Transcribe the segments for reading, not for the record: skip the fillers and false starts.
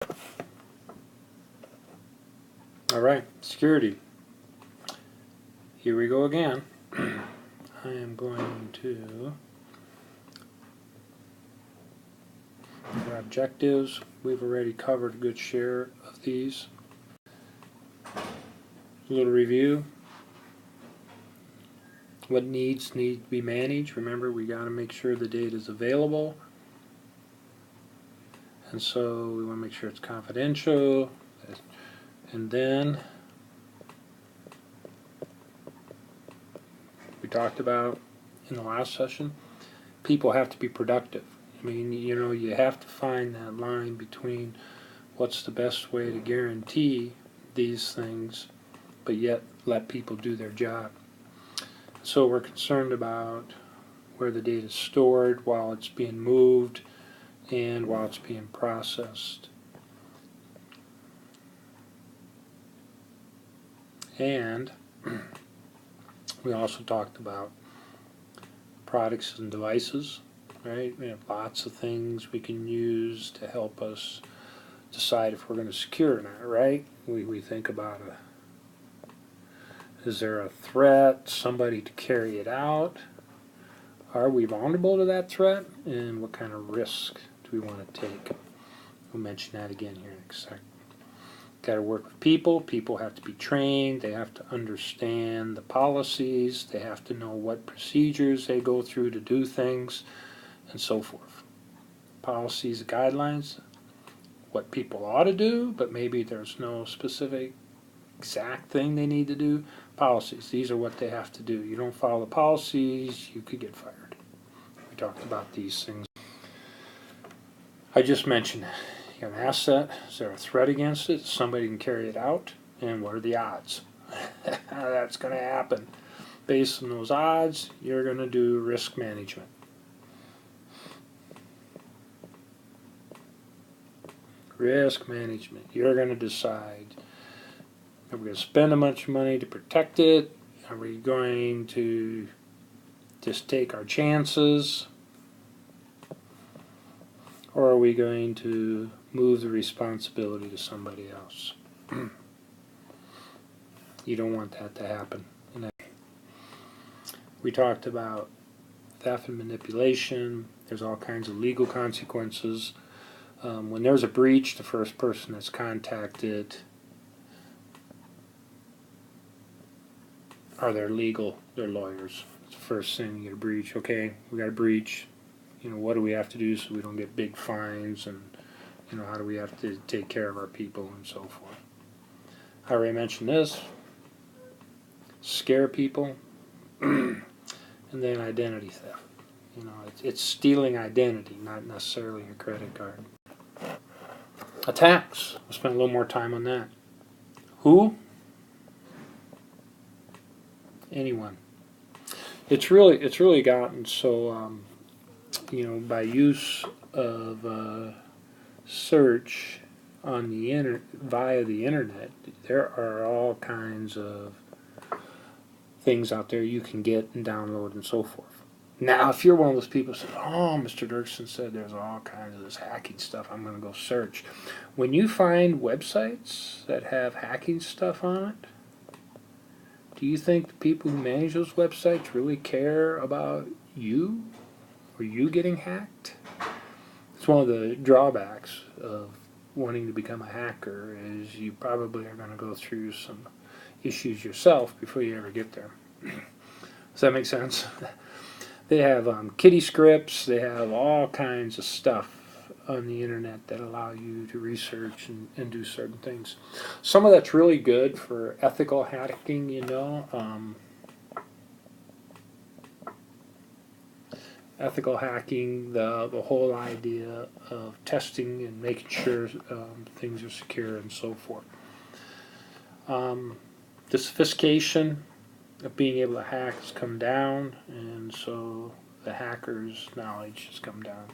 All right, security. Here we go again. I am going to, for objectives, we've already covered a good share of these. A little review. What needs need to be managed. Remember, we got to make sure the data is available. And so we want to make sure it's confidential. And then we talked about in the last session, people have to be productive. I mean, you have to find that line between what's the best way to guarantee these things, but yet let people do their job. So we're concerned about where the data is stored while it's being moved and while it's being processed. And we also talked about products and devices, right? We have lots of things we can use to help us decide if we're going to secure or not, right? We think about is there a threat, somebody to carry it out? Are we vulnerable to that threat? And what kind of risk do we want to take? We'll mention that again here in a second. Got to work with people. People have to be trained. They have to understand the policies. They have to know what procedures they go through to do things, and so forth. Policies, guidelines, what people ought to do, but maybe there's no specific exact thing they need to do. Policies, these are what they have to do. You don't follow the policies, you could get fired. We talked about these things. I just mentioned you have an asset. Is there a threat against it? Somebody can carry it out. And what are the odds? That's going to happen. Based on those odds, you're going to do risk management. Risk management. You're going to decide, are we going to spend a bunch of money to protect it? Are we going to just take our chances? Or are we going to move the responsibility to somebody else? You don't want that to happen. We talked about theft and manipulation. There's all kinds of legal consequences. When there's a breach, the first person that's contacted are their lawyers. It's the first thing you get a breach. Okay, we got a breach. What do we have to do so we don't get big fines, and how do we have to take care of our people and so forth. I already mentioned this. Scare people. And then identity theft. It's stealing identity, not necessarily your credit card. Attacks. We'll spend a little more time on that. Who? Anyone. It's really gotten so by use of search on the via the internet, there are all kinds of things out there you can get and download and so forth. Now, if you're one of those people who says, "Oh, Mr. Dirksen said there's all kinds of this hacking stuff, I'm going to go search." When you find websites that have hacking stuff on it, do you think the people who manage those websites really care about you or you getting hacked? It's one of the drawbacks of wanting to become a hacker is you probably are going to go through some issues yourself before you ever get there. Does that make sense? They have kiddie scripts. They have all kinds of stuff on the internet that allow you to research and do certain things. Some of that's really good for ethical hacking, ethical hacking, the whole idea of testing and making sure things are secure and so forth. The sophistication of being able to hack has come down, and so the hacker's knowledge has come down.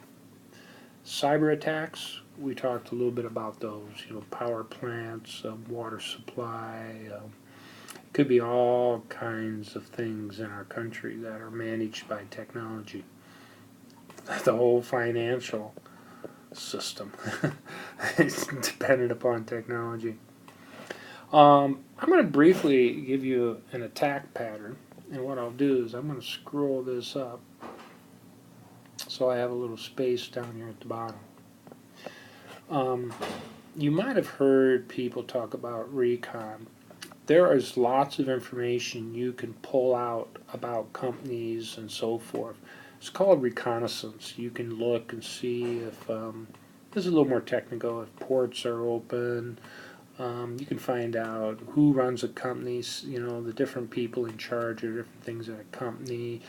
Cyber attacks, we talked a little bit about those, power plants, water supply. It could be all kinds of things in our country that are managed by technology. The whole financial system. It's dependent upon technology. I'm going to briefly give you an attack pattern, and what I'll do is I'm going to scroll this up so I have a little space down here at the bottom. You might have heard people talk about recon. There is lots of information you can pull out about companies and so forth. It's called reconnaissance. You can look and see if, this is a little more technical, if ports are open. You can find out who runs a company, you know, the different people in charge of different things at a company.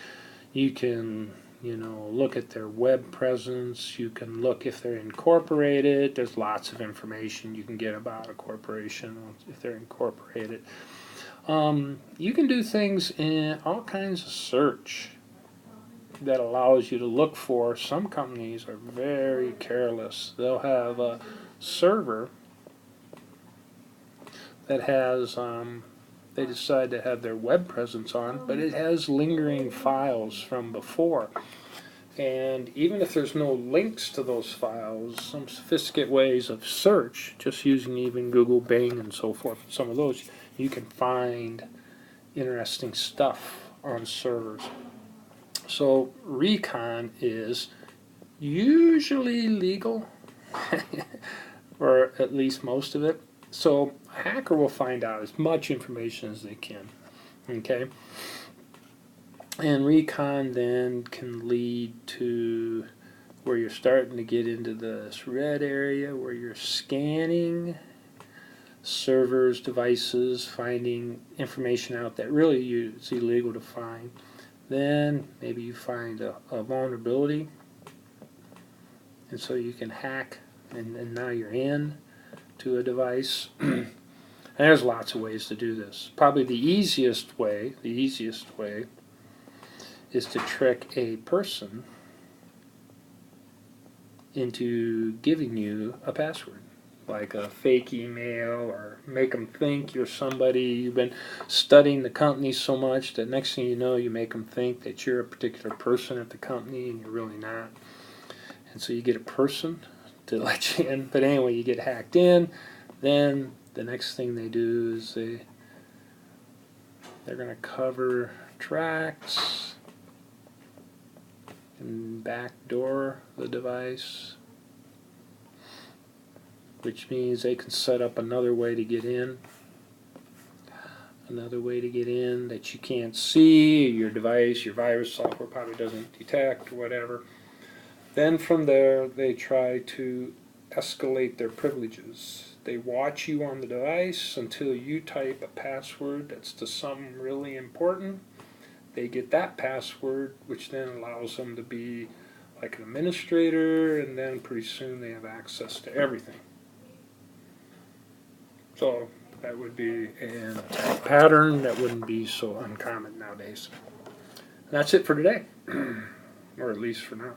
You can, you know, look at their web presence. You can look if they're incorporated. There's lots of information you can get about a corporation if they're incorporated. You can do things in all kinds of search that allows you to look for. Some companies are very careless. They'll have a server that has, they decide to have their web presence on, but it has lingering files from before. And even if there's no links to those files, some sophisticated ways of search, just using even Google, Bing, and so forth, some of those, you can find interesting stuff on servers. So recon is usually legal, or at least most of it. So a hacker will find out as much information as they can, okay? And recon then can lead to where you're starting to get into this red area where you're scanning servers, devices, finding information out that really it's illegal to find. Then maybe you find a vulnerability, and so you can hack, and now you're in to a device. And there's lots of ways to do this. Probably the easiest way is to trick a person into giving you a password, like a fake email, or make them think you're somebody. You've been studying the company so much that next thing you know, you make them think that you're a particular person at the company and you're really not. And so you get a person to let you in. But anyway, you get hacked in. Then the next thing they do is they're going to cover tracks and backdoor the device, which means they can set up another way to get in. Another way to get in that you can't see, your device, your virus software probably doesn't detect, or whatever. Then from there, they try to escalate their privileges. They watch you on the device until you type a password that's to something really important. They get that password, which then allows them to be like an administrator, and then pretty soon they have access to everything. So that would be an attack pattern that wouldn't be so uncommon nowadays. That's it for today, or at least for now.